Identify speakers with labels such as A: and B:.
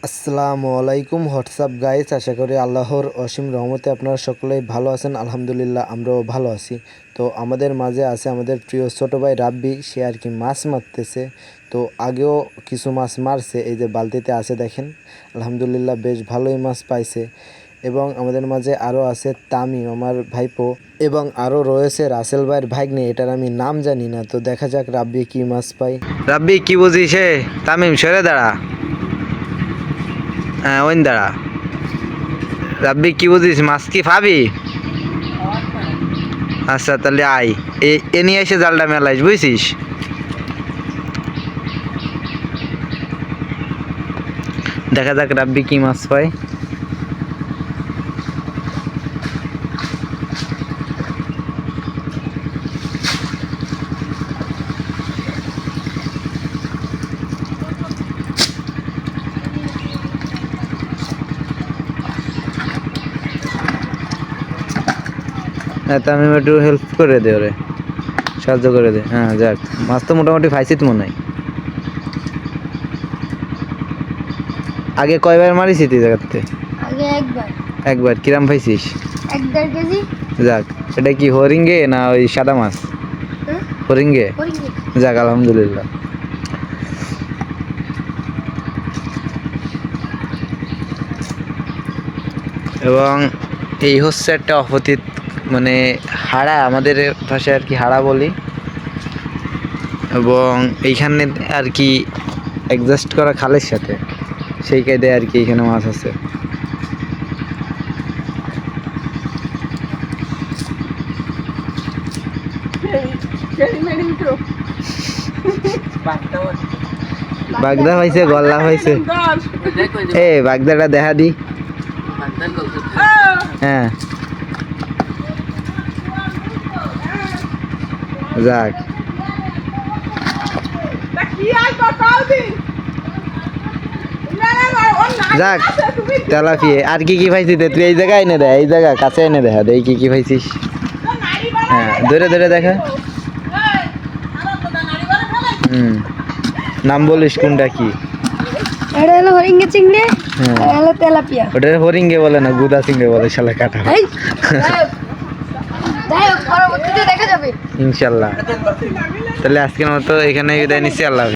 A: আসসালামু আলাইকুম WhatsApp guys, আশা করি আল্লাহর অসীম রহমতে আপনারা সকলেই ভালো আছেন। আলহামদুলিল্লাহ আমরাও ভালো আছি। তো আমাদের মাঝে আছে আমাদের প্রিয় ছোটো ভাই রাব্বি, সে আর কি মাছ মারতেছে। তো আগেও কিছু মাছ মারছে, এই যে বালতিতে আছে দেখেন। আলহামদুলিল্লাহ বেশ ভালোই মাছ পাইছে। এবং আমাদের মাঝে আরও আছে তামিম আমার ভাইপো, এবং আরও রয়েছে রাসেল ভাইয়ের ভাগ্নে, এটার আমি নাম জানি না। তো দেখা যাক রাব্বি কি মাছ পাই।
B: রাব্বি কি বুঝিস হে? তামিম সরে দাঁড়া। হ্যাঁ ওইন দাঁড়া। রাব্বি কি বুঝিস, মাছ কি পাবি? আচ্ছা তাহলে আয়, এ নিয়ে এসে জালটা মেলাইস, বুঝছিস? দেখা যাক রাব্বি কি মাছ পায়। হ্যাঁ তামিম একটু হেল্প করে দে, ওরে সাহায্য করে দে। হ্যাঁ যাক, মাছ তো মোটামুটি ফাইসিত মনে হয়। আগে কয়বার মারিস তুই জায়গাতে?
C: আগে একবার।
B: একবার? কিরাম পাইছিস?
C: 1.5 কেজি।
B: যাক, এটা কি হরিঙ্গে না ওই সাদা মাছ? হরিঙ্গে। যাক আলহামদুলিল্লাহ। এবং এই হচ্ছে একটা অপতিত, মানে হাড়া, আমাদের ভাষায় আর কি হাড়া বলি। এবং এইখানে আর কি অ্যাডজাস্ট করা খালের সাথে, সেই কায়দায় আর কি এখানে মাছ আছে। বাগদা হয়েছে, গল্লা হয়েছে। এ বাগদাটা দেখা দি। হ্যাঁ যাক, যাক তেলাপিয়া। আর কি কি পাইছিস তুই? এই জায়গায় এনে দেয়, এই জায়গা কাছে এনে দেখা দেয় কি কি পাইছিস। হ্যাঁ ধরে ধরে দেখা। নাম বলিস কোনটা কি?
C: এটা হলো হরিঙ্গে চিংড়ি,
B: হ্যাঁ
C: এটা হলো তেলাপিয়া।
B: ওটা হরিঙ্গে বলে না, গুদা চিংড়ি বলে, শালা কাটা।
C: যাই হোক, পরবর্তীতে দেখা যাবে
B: ইনশাল্লাহ। তাহলে আজকের মতো এখানে বিদায় নিচ্ছি। আল্লাহ হাফেজ।